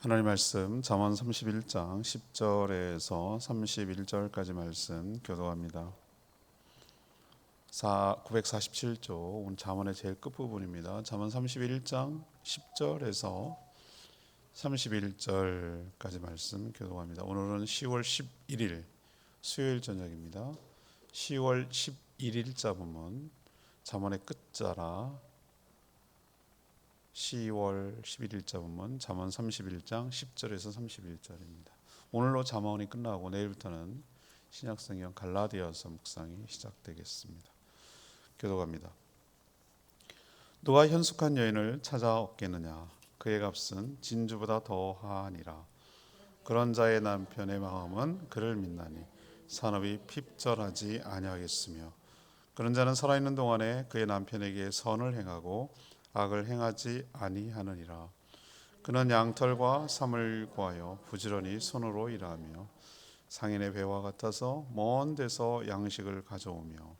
하나님 말씀 잠언 31장 10절에서 31절까지 말씀 교독합니다. 947조 오늘 잠언의 제일 끝부분입니다. 잠언 31장 10절에서 31절까지 말씀 교독합니다. 오늘은 10월 11일 수요일 저녁입니다. 10월 11일자 부분 잠언의 끝자라 10월 11일자 보면 잠언 31장 10절에서 31절입니다. 오늘로 잠언이 끝나고 내일부터는 신약성경 갈라디아서 묵상이 시작되겠습니다. 교독합니다. 누가 현숙한 여인을 찾아 얻겠느냐? 그의 값은 진주보다 더하니라. 그런 자의 남편의 마음은 그를 믿나니 산업이 핍절하지 아니하겠으며 그런 자는 살아있는 동안에 그의 남편에게 선을 행하고 악을 행하지 아니하느니라. 그는 양털과 삼을 구하여 부지런히 손으로 일하며 상인의 배와 같아서 먼 데서 양식을 가져오며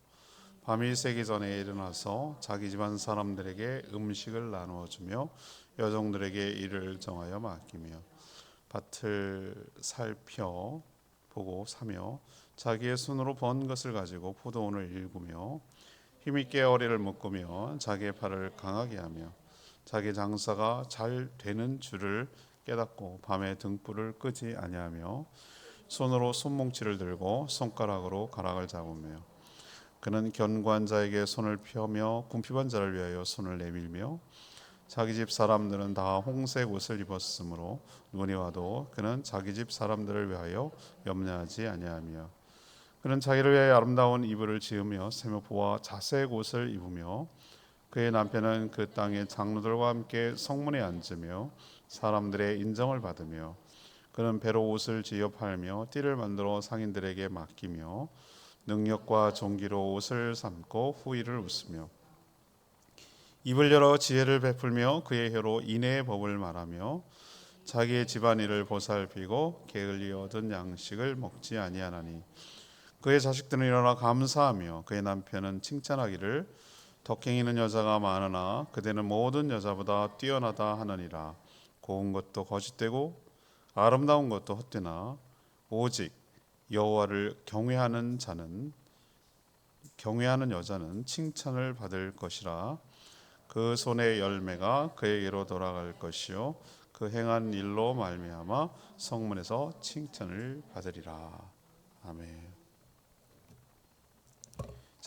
밤이 새기 전에 일어나서 자기 집안 사람들에게 음식을 나누어 주며 여종들에게 일을 정하여 맡기며 밭을 살펴 보고 사며 자기의 손으로 번 것을 가지고 포도원을 일구며 힘있게 어리를 묶으며 자기의 팔을 강하게 하며 자기 장사가 잘 되는 줄을 깨닫고 밤에 등불을 끄지 아니하며 손으로 손뭉치를 들고 손가락으로 가락을 잡으며 그는 견고한 자에게 손을 펴며 궁핍한 자를 위하여 손을 내밀며 자기 집 사람들은 다 홍색 옷을 입었으므로 눈이 와도 그는 자기 집 사람들을 위하여 염려하지 아니하며 그는 자기를 위하여 아름다운 이불을 지으며 세모포와 자색 옷을 입으며 그의 남편은 그 땅의 장로들과 함께 성문에 앉으며 사람들의 인정을 받으며 그는 배로 옷을 지어 팔며 띠를 만들어 상인들에게 맡기며 능력과 종기로 옷을 삼고 후일을 웃으며 입을 열어 지혜를 베풀며 그의 혀로 인애의 법을 말하며 자기의 집안일을 보살피고 게을리 얻은 양식을 먹지 아니하나니 그의 자식들은 일어나 감사하며 그의 남편은 칭찬하기를 덕행이는 여자가 많으나 그대는 모든 여자보다 뛰어나다 하느니라. 고운 것도 거짓되고 아름다운 것도 헛되나 오직 여호와를 경외하는 여자는 칭찬을 받을 것이라. 그 손의 열매가 그에게로 돌아갈 것이요 그 행한 일로 말미암아 성문에서 칭찬을 받으리라. 아멘.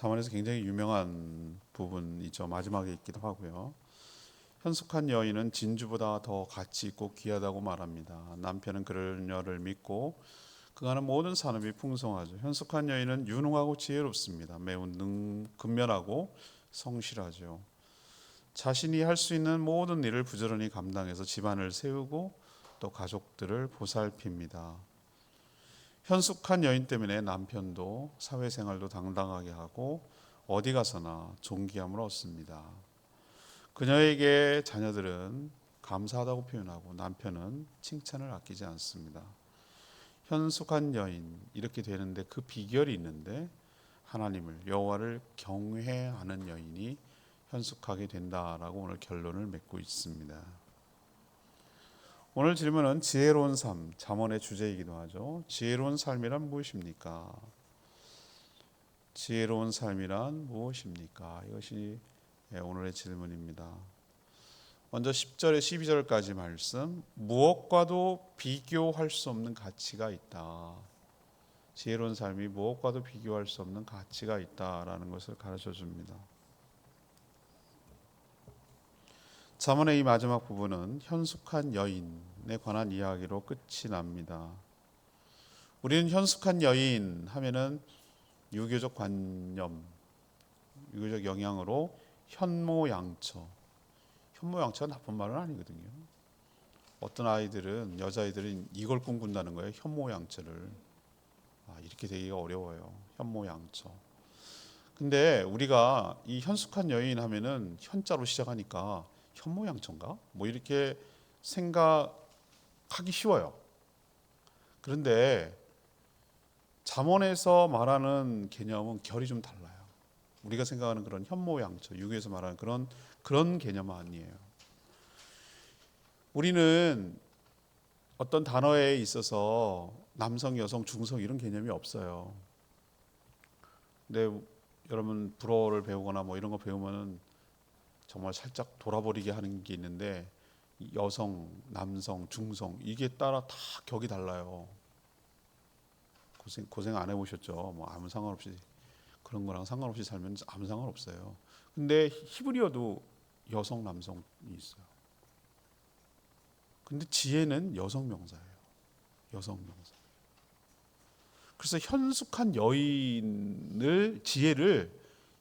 잠언에서 굉장히 유명한 부분이죠. 마지막에 있기도 하고요. 현숙한 여인은 진주보다 더 가치 있고 귀하다고 말합니다. 남편은 그녀를 믿고 그가는 모든 산업이 풍성하죠. 현숙한 여인은 유능하고 지혜롭습니다. 매우 근면하고 성실하죠. 자신이 할 수 있는 모든 일을 부지런히 감당해서 집안을 세우고 또 가족들을 보살핍니다. 현숙한 여인 때문에 남편도 사회생활도 당당하게 하고 어디 가서나 존귀함을 얻습니다. 그녀에게 자녀들은 감사하다고 표현하고 남편은 칭찬을 아끼지 않습니다. 현숙한 여인 이렇게 되는데 그 비결이 있는데 하나님을 여호와를 경외하는 여인이 현숙하게 된다라고 오늘 결론을 맺고 있습니다. 오늘 질문은 지혜로운 삶, 잠언의 주제이기도 하죠. 지혜로운 삶이란 무엇입니까? 지혜로운 삶이란 무엇입니까? 이것이 오늘의 질문입니다. 먼저 10절에 12절까지 말씀, 무엇과도 비교할 수 없는 가치가 있다. 지혜로운 삶이 무엇과도 비교할 수 없는 가치가 있다라는 것을 가르쳐 줍니다. 잠언의 이 마지막 부분은 현숙한 여인에 관한 이야기로 끝이 납니다. 우리는 현숙한 여인 하면은 유교적 관념, 유교적 영향으로 현모양처. 현모양처가 나쁜 말은 아니거든요. 어떤 아이들은 여자아이들은 이걸 꿈꾼다는 거예요. 현모양처를. 이렇게 되기가 어려워요. 현모양처. 근데 우리가 이 현숙한 여인 하면은 현자로 시작하니까 현모양처인가? 뭐 이렇게 생각하기 쉬워요. 그런데 잠언에서 말하는 개념은 결이 좀 달라요. 우리가 생각하는 그런 현모양처, 유교에서 말하는 그런 개념은 아니에요. 우리는 어떤 단어에 있어서 남성, 여성, 중성 이런 개념이 없어요. 근데 여러분 불어를 배우거나 뭐 이런 거 배우면은 정말 살짝 돌아버리게 하는 게 있는데 여성, 남성, 중성 이게 따라 다 격이 달라요. 고생 안 해보셨죠? 뭐 아무 상관없이 그런 거랑 상관없이 살면 아무 상관없어요. 근데 히브리어도 여성, 남성이 있어요. 근데 지혜는 여성 명사예요. 여성 명사. 그래서 현숙한 여인을 지혜를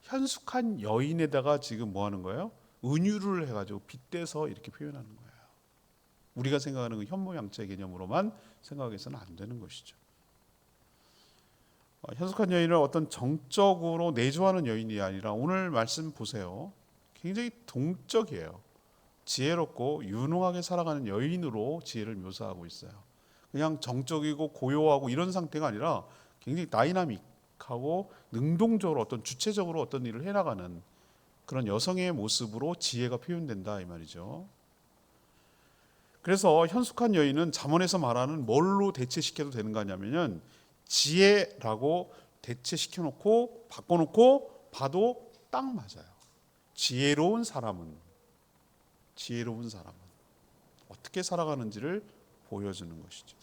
현숙한 여인에다가 지금 뭐 하는 거예요? 은유를 해가지고 빗대서 이렇게 표현하는 거예요. 우리가 생각하는 그 현모양처의 개념으로만 생각해서는 안 되는 것이죠. 현숙한 여인을 어떤 정적으로 내조하는 여인이 아니라 오늘 말씀 보세요. 굉장히 동적이에요. 지혜롭고 유능하게 살아가는 여인으로 지혜를 묘사하고 있어요. 그냥 정적이고 고요하고 이런 상태가 아니라 굉장히 다이나믹하고 능동적으로 어떤 주체적으로 어떤 일을 해나가는 그런 여성의 모습으로 지혜가 표현된다 이 말이죠. 그래서 현숙한 여인은 잠언에서 말하는 뭘로 대체시켜도 되는 거냐면은 지혜라고 대체시켜놓고 바꿔놓고 봐도 딱 맞아요. 지혜로운 사람은 어떻게 살아가는지를 보여주는 것이죠.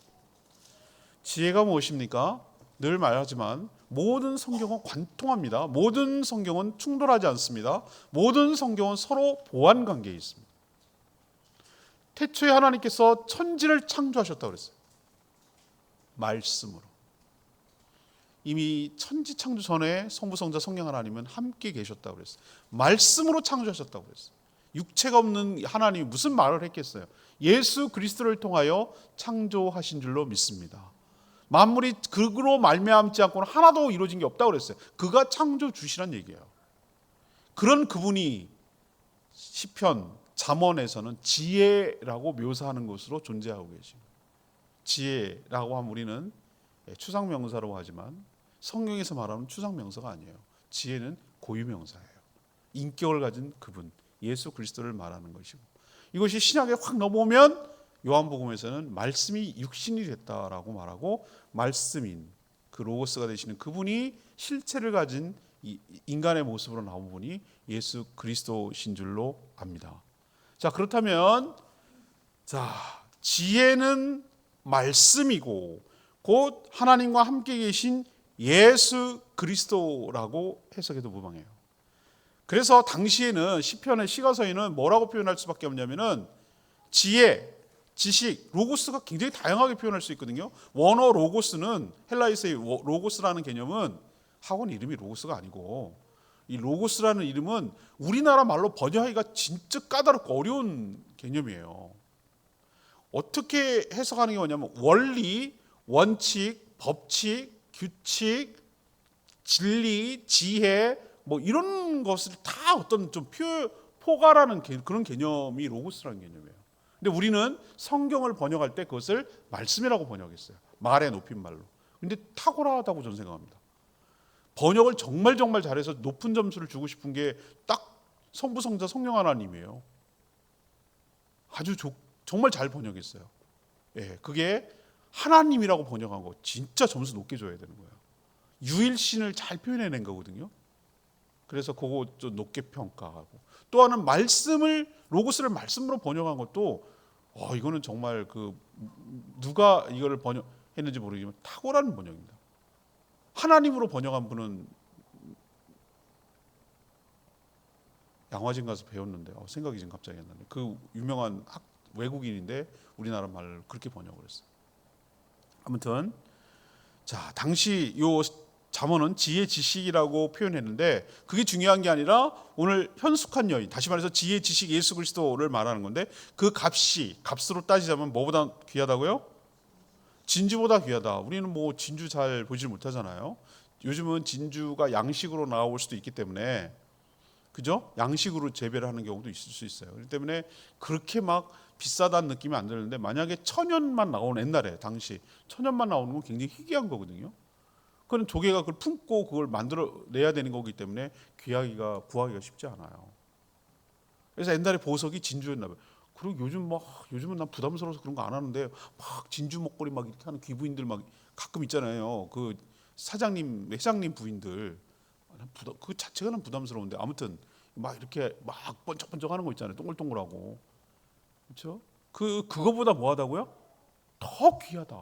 지혜가 무엇입니까? 늘 말하지만 모든 성경은 관통합니다. 모든 성경은 충돌하지 않습니다. 모든 성경은 서로 보완 관계에 있습니다. 태초에 하나님께서 천지를 창조하셨다고 그랬어요. 말씀으로. 이미 천지 창조 전에 성부, 성자, 성령 하나님은 함께 계셨다고 그랬어요. 말씀으로 창조하셨다고 그랬어요. 육체가 없는 하나님이 무슨 말을 했겠어요? 예수 그리스도를 통하여 창조하신 줄로 믿습니다. 만물이 그로 말미암지 않고는 하나도 이루어진 게 없다고 그랬어요. 그가 창조 주시란 얘기예요. 그런 그분이 시편, 잠언에서는 지혜라고 묘사하는 것으로 존재하고 계십니다. 지혜라고 하면 우리는 추상명사라고 하지만 성경에서 말하는 추상명사가 아니에요. 지혜는 고유명사예요. 인격을 가진 그분, 예수 그리스도를 말하는 것이고, 이것이 신약에 확 넘어오면 요한복음에서는 말씀이 육신이 됐다라고 말하고, 말씀인 그 로고스가 되시는 그분이 실체를 가진 인간의 모습으로 나온 분이 예수 그리스도신 줄로 압니다. 자, 그렇다면 지혜는 말씀이고 곧 하나님과 함께 계신 예수 그리스도라고 해석해도 무방해요. 그래서 당시에는 시편의 시가서에는 뭐라고 표현할 수밖에 없냐면은 지혜, 지식, 로고스가 굉장히 다양하게 표현할 수 있거든요. 원어 로고스는 헬라에서의 로고스라는 개념은 학원 이름이 로고스가 아니고, 이 로고스라는 이름은 우리나라 말로 번역하기가 진짜 까다롭고 어려운 개념이에요. 어떻게 해석하는 게 뭐냐면 원리, 원칙, 법칙, 규칙, 진리, 지혜 뭐 이런 것을 다 어떤 좀 포괄하는 그런 개념이 로고스라는 개념이에요. 근데 우리는 성경을 번역할 때 그것을 말씀이라고 번역했어요. 말의 높임말로. 근데 탁월하다고 저는 생각합니다. 번역을 정말 잘해서 높은 점수를 주고 싶은 게 딱 성부, 성자, 성령 하나님이에요. 아주 정말 잘 번역했어요. 예, 그게 하나님이라고 번역한 거 진짜 점수 높게 줘야 되는 거예요. 유일신을 잘 표현해낸 거거든요. 그래서 그거 좀 높게 평가하고, 또 하나는 말씀을 로고스를 말씀으로 번역한 것도 이거는 정말 누가 이거를 번역했는지 모르지만 탁월한 번역입니다. 하나님으로 번역한 분은 양화진 가서 배웠는데 생각이 지금 갑자기 안 나네. 그 유명한 외국인인데 우리나라 말을 그렇게 번역을 했어요. 아무튼 당시 요 잠언은 지혜 지식이라고 표현했는데 그게 중요한 게 아니라 오늘 현숙한 여인, 다시 말해서 지혜 지식 예수 그리스도를 말하는 건데 그 값으로 따지자면 뭐보다 귀하다고요? 진주보다 귀하다. 우리는 뭐 진주 잘 보질 못하잖아요. 요즘은 진주가 양식으로 나올 수도 있기 때문에, 그죠? 양식으로 재배를 하는 경우도 있을 수 있어요. 그렇기 때문에 그렇게 막 비싸다는 느낌이 안 드는데, 만약에 천연만 나오는, 옛날에 당시 천연만 나오는 건 굉장히 희귀한 거거든요. 그건 조개가 그걸 품고 그걸 만들어내야 되는 거기 때문에 구하기가 쉽지 않아요. 그래서 옛날에 보석이 진주였나 봐요. 그리고 요즘은 난 부담스러워서 그런 거 안 하는데 막 진주 목걸이 막 이렇게 하는 귀부인들 막 가끔 있잖아요. 그 사장님, 회장님 부인들 그 자체가 난 부담스러운데 아무튼 막 이렇게 막 번쩍번쩍 하는 거 있잖아요. 동글동글하고 그렇죠? 그거보다 뭐하다고요? 더 귀하다.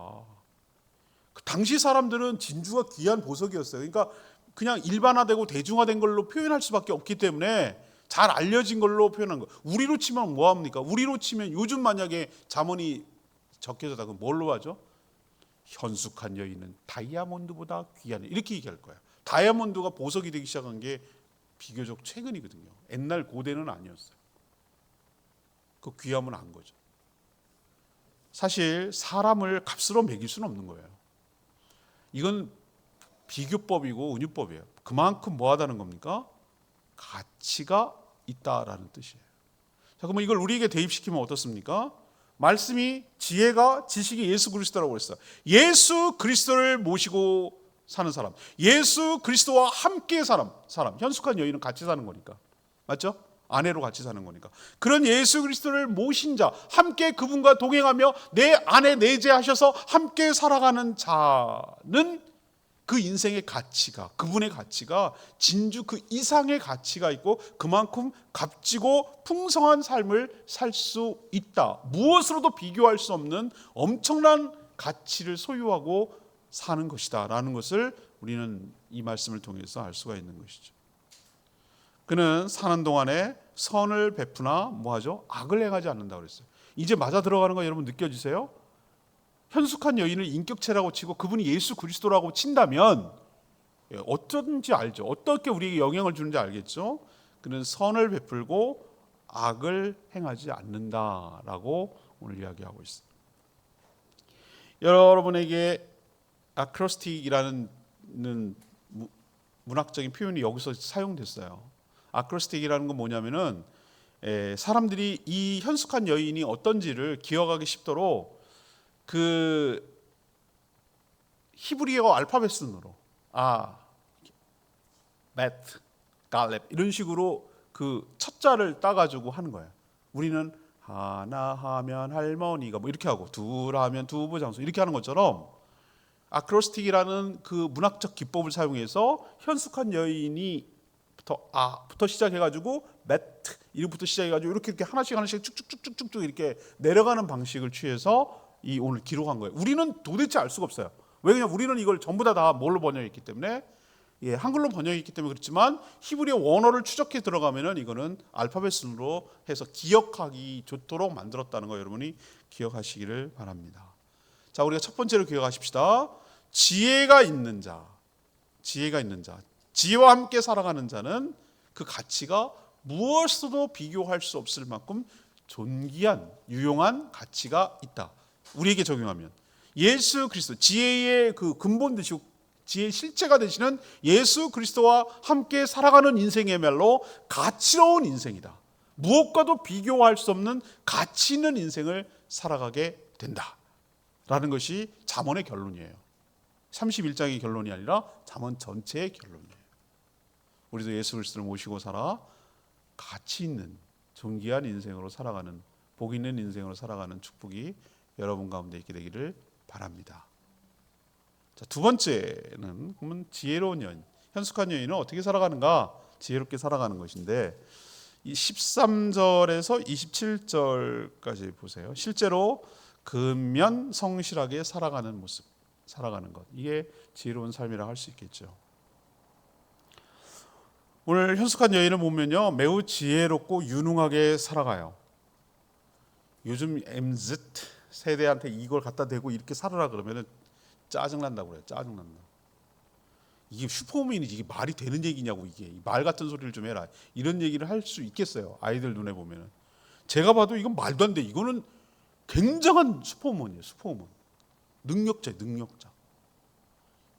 그 당시 사람들은 진주가 귀한 보석이었어요. 그러니까 그냥 일반화되고 대중화된 걸로 표현할 수밖에 없기 때문에 잘 알려진 걸로 표현한 거. 우리로 치면 뭐 합니까? 우리로 치면 요즘 만약에 잠언이 적혀졌다 그럼 뭘로 하죠? 현숙한 여인은 다이아몬드보다 귀하네. 이렇게 얘기할 거예요. 다이아몬드가 보석이 되기 시작한 게 비교적 최근이거든요. 옛날 고대는 아니었어요. 그 귀함은 안 거죠. 사실 사람을 값으로 매길 수는 없는 거예요. 이건 비교법이고 은유법이에요. 그만큼 뭐하다는 겁니까? 가치가 있다라는 뜻이에요. 자, 그러면 이걸 우리에게 대입시키면 어떻습니까? 말씀이 지혜가 지식이 예수 그리스도라고 했어요. 예수 그리스도를 모시고 사는 사람, 예수 그리스도와 함께 사람, 현숙한 여인은 같이 사는 거니까, 맞죠? 아내로 같이 사는 거니까. 그런 예수 그리스도를 모신 자, 함께 그분과 동행하며 내 안에 내재하셔서 함께 살아가는 자는 그 인생의 가치가, 그분의 가치가 진주 그 이상의 가치가 있고 그만큼 값지고 풍성한 삶을 살 수 있다. 무엇으로도 비교할 수 없는 엄청난 가치를 소유하고 사는 것이다 라는 것을 우리는 이 말씀을 통해서 알 수가 있는 것이죠. 그는 사는 동안에 선을 베푸나 뭐하죠? 악을 행하지 않는다고 그랬어요. 이제 맞아 들어가는 거 여러분 느껴지세요? 현숙한 여인을 인격체라고 치고 그분이 예수 그리스도라고 친다면 어쩐지 알죠. 어떻게 우리에게 영향을 주는지 알겠죠. 그는 선을 베풀고 악을 행하지 않는다라고 오늘 이야기하고 있어요. 여러분에게 아크로스틱이라는 문학적인 표현이 여기서 사용됐어요. 아크로스틱이라는 건 뭐냐면은 사람들이 이 현숙한 여인이 어떤지를 기억하기 쉽도록 그 히브리어 알파벳 순으로 메트, 갈렙 이런 식으로 그 첫자를 따가지고 하는 거예요. 우리는 하나 하면 할머니가 뭐 이렇게 하고 둘 하면 두부 장수 이렇게 하는 것처럼 아크로스틱이라는 그 문학적 기법을 사용해서 현숙한 여인이부터 시작해가지고 매트 이름부터 시작해가지고 이렇게 하나씩 쭉쭉쭉쭉 이렇게 내려가는 방식을 취해서 이 오늘 기록한 거예요. 우리는 도대체 알 수가 없어요. 왜냐면 우리는 이걸 전부 다 뭘로 번역했기 때문에 한글로 번역했기 때문에 그렇지만 히브리어 원어를 추적해 들어가면은 이거는 알파벳 순으로 해서 기억하기 좋도록 만들었다는 거 여러분이 기억하시기를 바랍니다. 자, 우리가 첫 번째로 기억하십시다. 지혜가 있는 자, 지혜와 함께 살아가는 자는 그 가치가 무엇으로도 비교할 수 없을 만큼 존귀한 유용한 가치가 있다. 우리에게 적용하면 예수 그리스도 지혜의 그 근본 되시고 지혜의 실체가 되시는 예수 그리스도와 함께 살아가는 인생이야말로 가치로운 인생이다. 무엇과도 비교할 수 없는 가치 있는 인생을 살아가게 된다라는 것이 잠언의 결론이에요. 31장의 결론이 아니라 잠언 전체의 결론이에요. 우리도 예수 그리스도를 모시고 살아 가치 있는 존귀한 인생으로 살아가는 복 있는 인생으로 살아가는 축복이 여러분 가운데 있게 되기를 바랍니다. 자, 두 번째는 그러면 지혜로운 여인, 현숙한 여인은 어떻게 살아가는가? 지혜롭게 살아가는 것인데 이 13절에서 27절까지 보세요. 실제로 근면 성실하게 살아가는 모습, 살아가는 것, 이게 지혜로운 삶이라고 할 수 있겠죠. 오늘 현숙한 여인을 보면요, 매우 지혜롭고 유능하게 살아가요. 요즘 MZ 세대한테 이걸 갖다 대고 이렇게 살아라 그러면은 짜증난다고 그래요. 짜증난다. 이게 슈퍼우먼이지, 이게 말이 되는 얘기냐고, 이게 말 같은 소리를 좀 해라, 이런 얘기를 할 수 있겠어요. 아이들 눈에 보면은. 제가 봐도 이건 말도 안 돼. 이거는 굉장한 슈퍼우먼이에요. 슈퍼우먼. 능력자.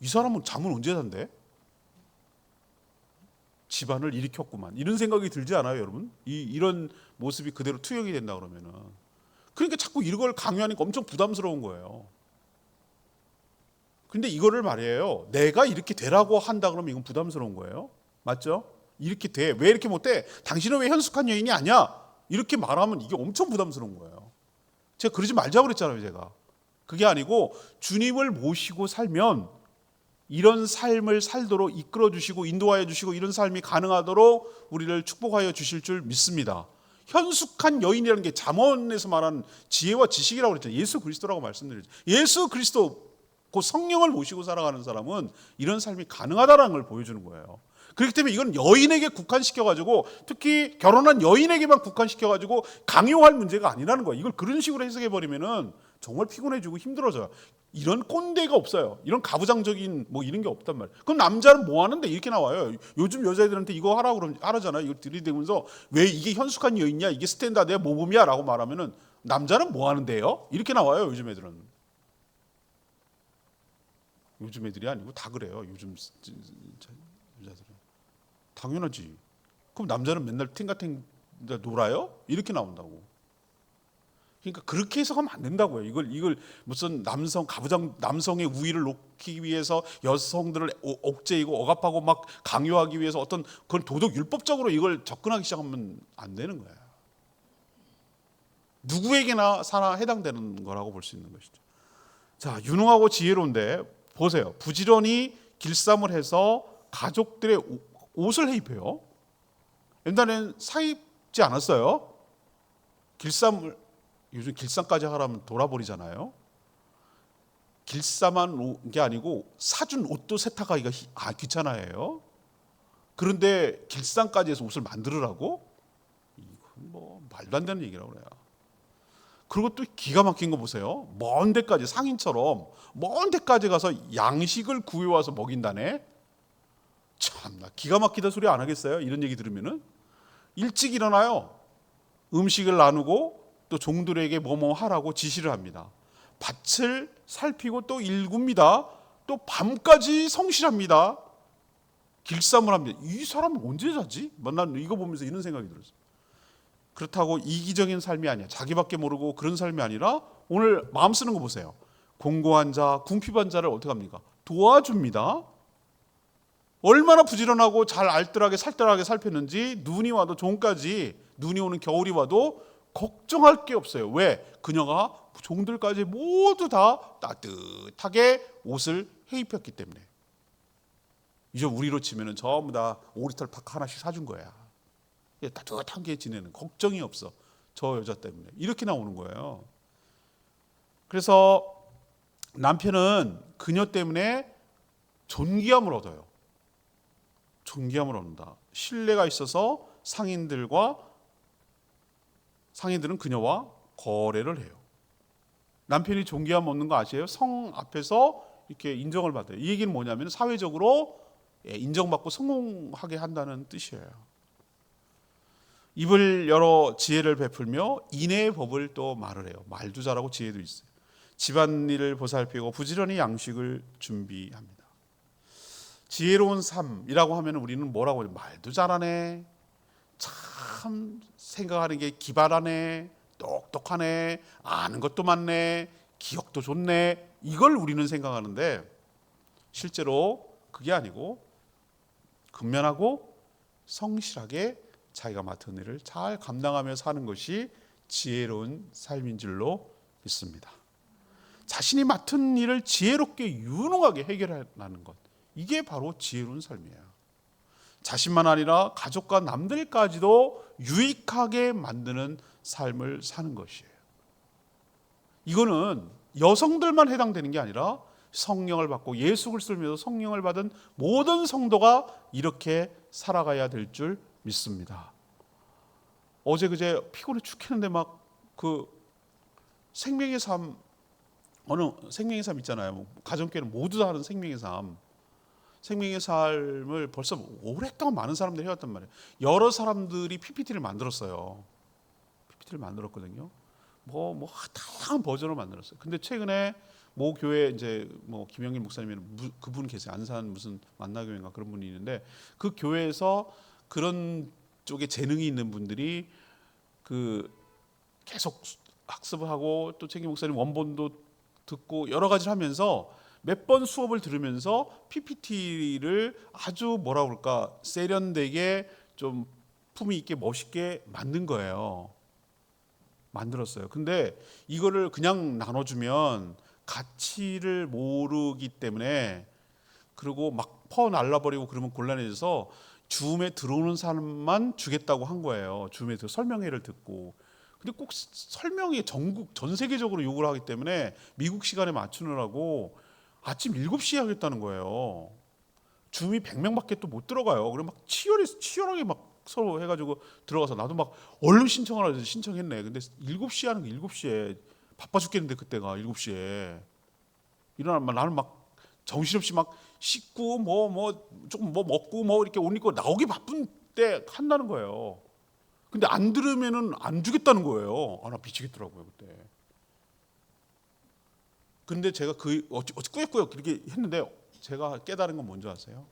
이 사람은 잠은 언제 잔대? 집안을 일으켰구만. 이런 생각이 들지 않아요, 여러분? 이런 모습이 그대로 투영이 된다 그러면은. 그러니까 자꾸 이걸 강요하니까 엄청 부담스러운 거예요. 근데 이거를 말이에요, 내가 이렇게 되라고 한다 그러면 이건 부담스러운 거예요. 맞죠? 이렇게 돼. 왜 이렇게 못돼? 당신은 왜 현숙한 여인이 아니야? 이렇게 말하면 이게 엄청 부담스러운 거예요. 제가 그러지 말자고 그랬잖아요. 제가 그게 아니고 주님을 모시고 살면 이런 삶을 살도록 이끌어 주시고 인도하여 주시고 이런 삶이 가능하도록 우리를 축복하여 주실 줄 믿습니다. 현숙한 여인이라는 게 잠언에서 말하는 지혜와 지식이라고 그랬잖아요. 예수 그리스도라고 말씀드렸죠. 예수 그리스도 그 성령을 모시고 살아가는 사람은 이런 삶이 가능하다는 걸 보여주는 거예요. 그렇기 때문에 이건 여인에게 국한시켜가지고 특히 결혼한 여인에게만 국한시켜가지고 강요할 문제가 아니라는 거예요. 이걸 그런 식으로 해석해버리면은 정말 피곤해지고 힘들어져요. 이런 꼰대가 없어요. 이런 가부장적인 뭐 이런 게 없단 말이에요. 그럼 남자는 뭐 하는데 이렇게 나와요. 요즘 여자애들한테 이거 하라고 그러면 하라잖아요. 이걸 들이대면서 왜 이게 현숙한 여인이야? 이게 스탠다드야? 모범이야? 라고 말하면은 남자는 뭐 하는데요? 이렇게 나와요. 요즘 애들은. 요즘 애들이 아니고 다 그래요. 요즘 여자들은. 당연하지. 그럼 남자는 맨날 탱가탱 놀아요? 이렇게 나온다고. 그러니까 그렇게 해석하면 안 된다고요. 이걸 무슨 남성의 우위를 놓기 위해서 여성들을 옥죄이고 억압하고 막 강요하기 위해서 어떤 그런 도덕 율법적으로 이걸 접근하기 시작하면 안 되는 거예요. 누구에게나 해당되는 거라고 볼 수 있는 것이죠. 자, 유능하고 지혜로운데 보세요. 부지런히 길쌈을 해서 가족들의 옷을 해입혀요. 옛날에는 사입지 않았어요. 요즘 길쌈까지 하라면 돌아버리잖아요. 길쌈한 게 아니고 사준 옷도 세탁하기가 귀찮아해요. 그런데 길쌈까지 해서 옷을 만들으라고? 이건 뭐 말도 안 되는 얘기라고 그래요. 그리고 또 기가 막힌 거 보세요. 먼 데까지 상인처럼 먼 데까지 가서 양식을 구해와서 먹인다네. 참나 기가 막히다 소리 안 하겠어요? 이런 얘기 들으면은 일찍 일어나요. 음식을 나누고 또 종들에게 뭐뭐 하라고 지시를 합니다. 밭을 살피고 또 일굽니다. 또 밤까지 성실합니다. 길쌈을 합니다. 이 사람은 언제 자지? 난 이거 보면서 이런 생각이 들었어요. 그렇다고 이기적인 삶이 아니야. 자기밖에 모르고 그런 삶이 아니라 오늘 마음 쓰는 거 보세요. 공고한 자, 궁핍한 자를 어떻게 합니까? 도와줍니다. 얼마나 부지런하고 잘 알뜰하게 살뜰하게 살폈는지 눈이 와도 종까지 눈이 오는 겨울이 와도 걱정할 게 없어요. 왜? 그녀가 종들까지 모두 다 따뜻하게 옷을 해입혔기 때문에. 이제 우리로 치면은 전부 다 오리털 팍 하나씩 사준 거야. 따뜻하게 지내는 걱정이 없어. 저 여자 때문에. 이렇게 나오는 거예요. 그래서 남편은 그녀 때문에 존귀함을 얻어요. 존귀함을 얻는다. 신뢰가 있어서 상인들은 그녀와 거래를 해요. 남편이 존귀함 얻는 거 아세요? 성 앞에서 이렇게 인정을 받아요. 이 얘기는 뭐냐면 사회적으로 인정받고 성공하게 한다는 뜻이에요. 입을 열어 지혜를 베풀며 인애의 법을 또 말을 해요. 말도 잘하고 지혜도 있어요. 집안일을 보살피고 부지런히 양식을 준비합니다. 지혜로운 삶이라고 하면 우리는 뭐라고 해요? 말도 잘하네. 참 생각하는 게 기발하네. 똑똑하네. 아는 것도 많네. 기억도 좋네. 이걸 우리는 생각하는데 실제로 그게 아니고 근면하고 성실하게 자기가 맡은 일을 잘 감당하며 사는 것이 지혜로운 삶인 줄로 믿습니다. 자신이 맡은 일을 지혜롭게 유능하게 해결하는 것, 이게 바로 지혜로운 삶이에요. 자신만 아니라 가족과 남들까지도 유익하게 만드는 삶을 사는 것이에요. 이거는 여성들만 해당되는 게 아니라 성령을 받고 예수 그리스도를 믿어 성령을 받은 모든 성도가 이렇게 살아가야 될 줄 믿습니다. 어제 그제 피곤해 죽겠는데 막 그 생명의 삶, 어느 생명의 삶 있잖아요. 가정교회는 모두 다 하는 생명의 삶. 생명의 삶을 벌써 오랫동안 많은 사람들이 해왔단 말이에요. 여러 사람들이 PPT를 만들었어요. PPT를 만들었거든요. 다양한 버전을 만들었어요. 근데 최근에 모 교회 이제 김영길 목사님이 그분 계세요. 안산 무슨 만나교회인가 그런 분이 있는데 그 교회에서 그런 쪽에 재능이 있는 분들이 그 계속 학습을 하고 또 최기 목사님 원본도 듣고 여러 가지를 하면서 몇 번 수업을 들으면서 PPT를 아주 뭐라 그럴까 세련되게 좀 품위 있게 멋있게 만든 거예요. 만들었어요. 근데 이거를 그냥 나눠주면 가치를 모르기 때문에, 그리고 막 퍼 날라버리고 그러면 곤란해져서 줌에 들어오는 사람만 주겠다고 한 거예요. 줌에 설명회를 듣고. 근데 꼭 설명이 전 세계적으로 요구를 하기 때문에 미국 시간에 맞추느라고 아침 7시에 하겠다는 거예요. 줌이 100명밖에 또 못 들어가요. 그럼 막 치열하게 막 서로 해가지고 들어가서, 나도 막 얼른 신청을 해서 신청했네. 근데 7시에 하는 거, 7시에 바빠 죽겠는데, 그때가 7시에 일어나면 나는 막 정신없이 막 씻고 조금 먹고 이렇게 옷 입고 나오기 바쁜 때 한다는 거예요. 근데 안 들으면은 안 주겠다는 거예요. 나 미치겠더라고요 그때. 근데 제가 어찌 꾸역꾸역 그렇게 했는데, 제가 깨달은 건 뭔지 아세요?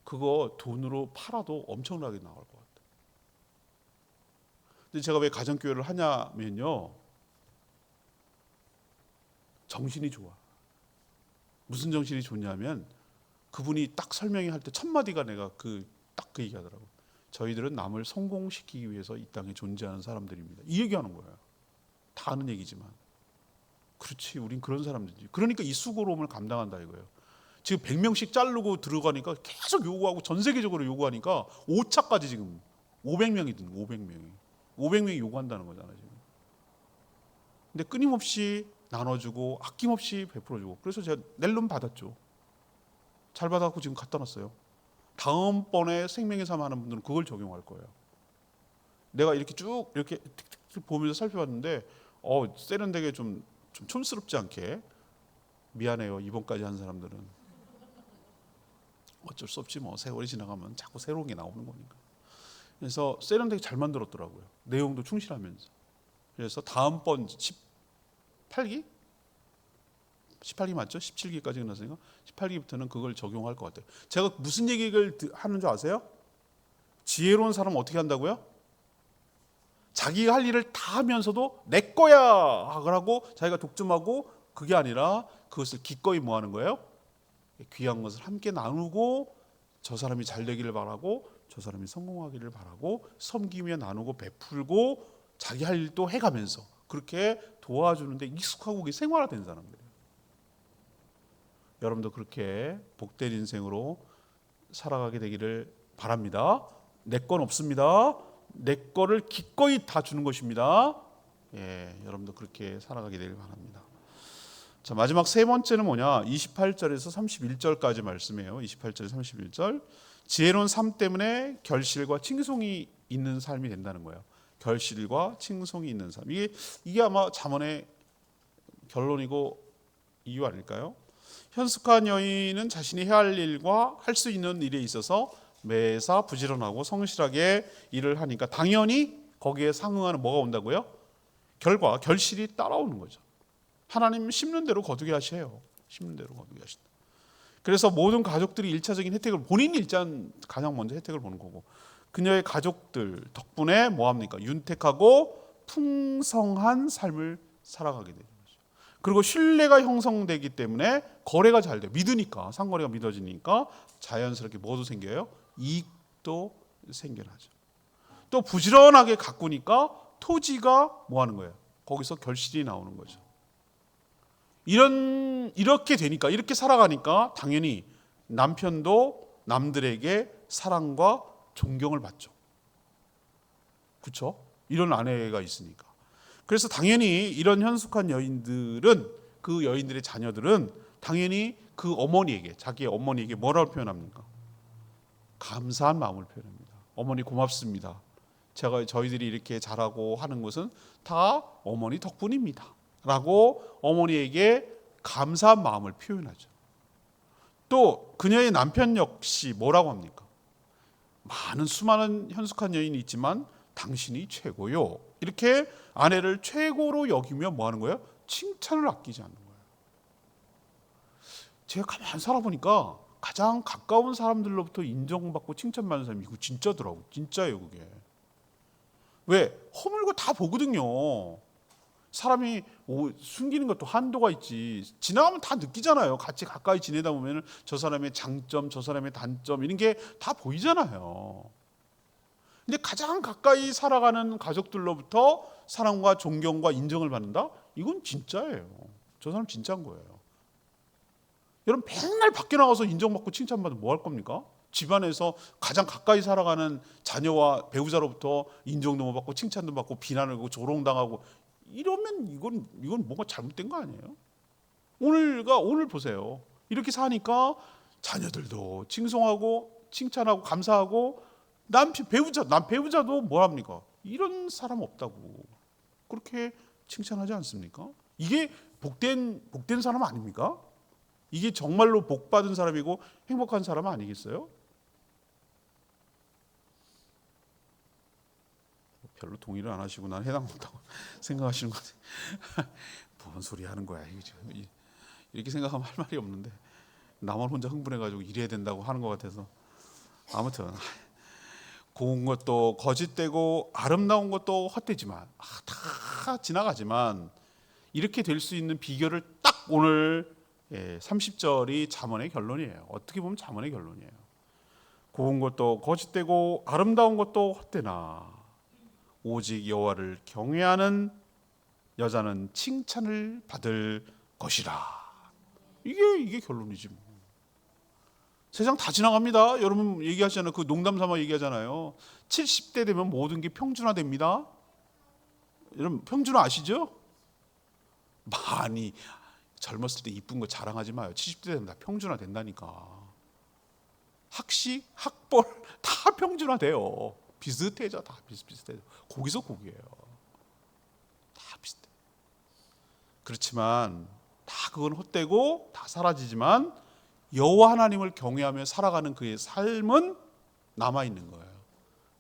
그거 돈으로 팔아도 엄청나게 나올 것 같아요. 근데 제가 왜 가정교회를 하냐면요, 정신이 좋아. 무슨 정신이 좋냐면, 그분이 딱 설명회 할 때 첫 마디가 내가 딱 그 얘기하더라고. 저희들은 남을 성공시키기 위해서 이 땅에 존재하는 사람들입니다. 이 얘기하는 거예요. 다 아는 얘기지만. 그렇지, 우린 그런 사람들이지. 그러니까 이 수고로움을 감당한다 이거예요. 지금 100명씩 자르고 들어가니까 계속 요구하고, 전 세계적으로 요구하니까 5차까지 지금 500명이든 500명이 요구한다는 거잖아요 지금. 근데 끊임없이 나눠주고 아낌없이 베풀어주고, 그래서 제가 낼름 받았죠. 잘 받아갖고 지금 갖다 놨어요. 다음번에 생명의 삶 하는 분들은 그걸 적용할 거예요. 내가 이렇게 쭉 이렇게 틱틱 보면서 살펴봤는데, 세련되게 좀 촌스럽지 않게, 미안해요 이번까지 한 사람들은. 어쩔 수 없지 뭐, 세월이 지나가면 자꾸 새로운 게 나오는 거니까. 그래서 세련되게 잘 만들었더라고요. 내용도 충실하면서. 그래서 다음번 18기? 18기 맞죠? 17기까지 끝났으니까 18기부터는 그걸 적용할 것 같아요. 제가 무슨 얘기를 하는 줄 아세요? 지혜로운 사람은 어떻게 한다고요? 자기가 할 일을 다 하면서도 내 거야 하고 자기가 독점하고, 그게 아니라 그것을 기꺼이 뭐 하는 거예요? 귀한 것을 함께 나누고, 저 사람이 잘 되기를 바라고, 저 사람이 성공하기를 바라고, 섬기며 나누고 베풀고, 자기 할 일도 해가면서 그렇게 도와주는데 익숙하고 그게 생활화된 사람들이에요. 여러분도 그렇게 복된 인생으로 살아가게 되기를 바랍니다. 내 건 없습니다. 내 거를 기꺼이 다 주는 것입니다. 여러분도 그렇게 살아가게 되길 바랍니다. 자, 마지막 세 번째는 뭐냐? 28절에서 31절까지 말씀이에요. 28절에서 31절. 지혜로운 삶 때문에 결실과 칭송이 있는 삶이 된다는 거예요. 결실과 칭송이 있는 삶. 이게 아마 잠언의 결론이고 이유 아닐까요? 현숙한 여인은 자신이 해야 할 일과 할 수 있는 일에 있어서 매사 부지런하고 성실하게 일을 하니까 당연히 거기에 상응하는 뭐가 온다고요? 결실이 따라오는 거죠. 하나님 심는 대로 거두게 하셔요. 심는 대로 거두게 하신다. 그래서 모든 가족들이 일차적인 혜택을, 본인이 일단 가장 먼저 혜택을 보는 거고, 그녀의 가족들 덕분에 뭐합니까? 윤택하고 풍성한 삶을 살아가게 되는 거죠. 그리고 신뢰가 형성되기 때문에 거래가 잘 돼요. 믿으니까, 상거래가 믿어지니까 자연스럽게 뭐도 생겨요? 이익도 생겨나죠. 또 부지런하게 가꾸니까 토지가 뭐 하는 거예요? 거기서 결실이 나오는 거죠. 이렇게 되니까, 이렇게 살아가니까 당연히 남편도 남들에게 사랑과 존경을 받죠. 그렇죠? 이런 아내가 있으니까. 그래서 당연히 이런 현숙한 여인들은, 그 여인들의 자녀들은 당연히 그 어머니에게, 자기의 어머니에게 뭐라고 표현합니까? 감사한 마음을 표현합니다. 어머니 고맙습니다. 저희들이 이렇게 잘하고 하는 것은 다 어머니 덕분입니다. 라고 어머니에게 감사한 마음을 표현하죠. 또 그녀의 남편 역시 뭐라고 합니까? 수많은 현숙한 여인이 있지만 당신이 최고요. 이렇게 아내를 최고로 여기며 뭐 하는 거예요? 칭찬을 아끼지 않는 거예요. 제가 가만히 살아보니까 가장 가까운 사람들로부터 인정받고 칭찬받는 사람이 이거 진짜더라고. 진짜예요 그게. 왜? 허물고 다 보거든요. 사람이 숨기는 것도 한도가 있지. 지나가면 다 느끼잖아요. 같이 가까이 지내다 보면 저 사람의 장점, 저 사람의 단점 이런 게 다 보이잖아요. 근데 가장 가까이 살아가는 가족들로부터 사랑과 존경과 인정을 받는다? 이건 진짜예요. 저 사람 진짜인 거예요. 여러분 맨날 밖에 나가서 인정받고 칭찬받으면 뭐 할 겁니까? 집안에서 가장 가까이 살아가는 자녀와 배우자로부터 인정도 못 받고 칭찬도 받고 비난을 하고 조롱당하고 이러면 이건 뭔가 잘못된 거 아니에요? 오늘 보세요. 이렇게 사니까 자녀들도 칭송하고 칭찬하고 감사하고 배우자도 뭐 합니까? 이런 사람 없다고 그렇게 칭찬하지 않습니까? 이게 복된 사람 아닙니까? 이게 정말로 복 받은 사람이고 행복한 사람 아니겠어요? 별로 동의를 안 하시고 난 해당 못하고 생각하시는 것 같아요. 뭔 소리 하는 거야 이렇게 생각하면 할 말이 없는데 나만 혼자 흥분해가지고 이래야 된다고 하는 것 같아서 아무튼 고운 것도 거짓되고 아름다운 것도 헛되지만 다 지나가지만 이렇게 될 수 있는 비결을 딱 오늘 30절이 잠언의 결론이에요. 어떻게 보면 잠언의 결론이에요. 고운 것도 거짓되고 아름다운 것도 헛되나 오직 여호와를 경외하는 여자는 칭찬을 받을 것이라. 이게 결론이지 뭐. 세상 다 지나갑니다. 여러분 얘기하시잖아요. 그 농담 삼아 얘기하잖아요. 70대 되면 모든 게 평준화됩니다. 여러분 평준화 아시죠? 많이 젊었을 때 이쁜 거 자랑하지 마요. 70대 되면 다 평준화 된다니까. 학식, 학벌 다 평준화 돼요. 비슷해져. 다 비슷해져. 거기서 거기예요. 다 비슷해. 그렇지만 다 그건 헛되고 다 사라지지만 여호와 하나님을 경외하며 살아가는 그의 삶은 남아있는 거예요.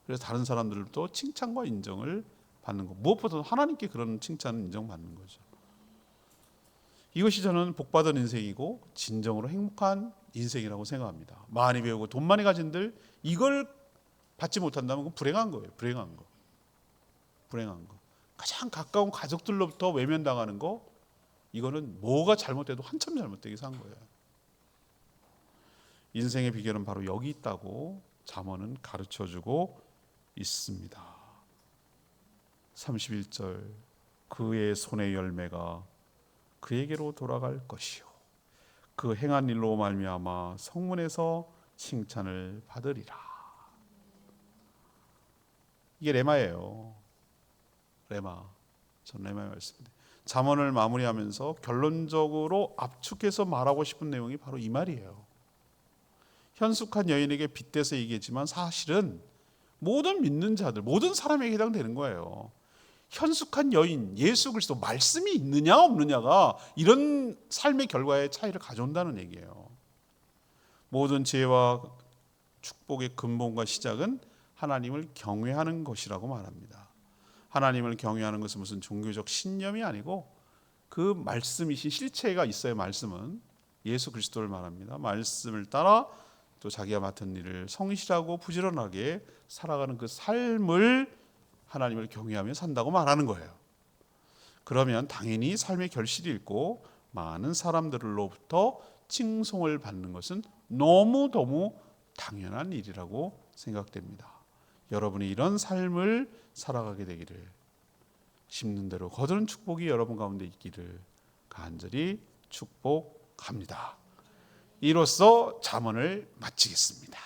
그래서 다른 사람들도 칭찬과 인정을 받는 거. 무엇보다도 하나님께 그런 칭찬 인정받는 거죠. 이것이 저는 복받은 인생이고 진정으로 행복한 인생이라고 생각합니다. 많이 배우고 돈 많이 가진들 이걸 받지 못한다면 그건 불행한 거예요. 불행한 거. 가장 가까운 가족들로부터 외면당하는 거 이거는 뭐가 잘못돼도 한참 잘못되게 산 거예요. 인생의 비결은 바로 여기 있다고 잠언은 가르쳐주고 있습니다. 31절 그의 손의 열매가 그에게로 돌아갈 것이요 그 행한 일로 말미암아 성문에서 칭찬을 받으리라. 이게 레마예요. 전 레마의 말씀인데 잠언을 마무리하면서 결론적으로 압축해서 말하고 싶은 내용이 바로 이 말이에요. 현숙한 여인에게 빗대서 얘기했지만 사실은 모든 믿는 자들, 모든 사람에게 해당되는 거예요. 현숙한 여인, 예수 그리스도 말씀이 있느냐 없느냐가 이런 삶의 결과에 차이를 가져온다는 얘기예요. 모든 지혜와 축복의 근본과 시작은 하나님을 경외하는 것이라고 말합니다. 하나님을 경외하는 것은 무슨 종교적 신념이 아니고 그 말씀이신 실체가 있어야 말씀은 예수 그리스도를 말합니다. 말씀을 따라 또 자기가 맡은 일을 성실하고 부지런하게 살아가는 그 삶을 하나님을 경외하며 산다고 말하는 거예요. 그러면 당연히 삶의 결실이 있고 많은 사람들로부터 칭송을 받는 것은 너무너무 당연한 일이라고 생각됩니다. 여러분이 이런 삶을 살아가게 되기를 심는 대로 거두는 축복이 여러분 가운데 있기를 간절히 축복합니다. 이로써 잠언을 마치겠습니다.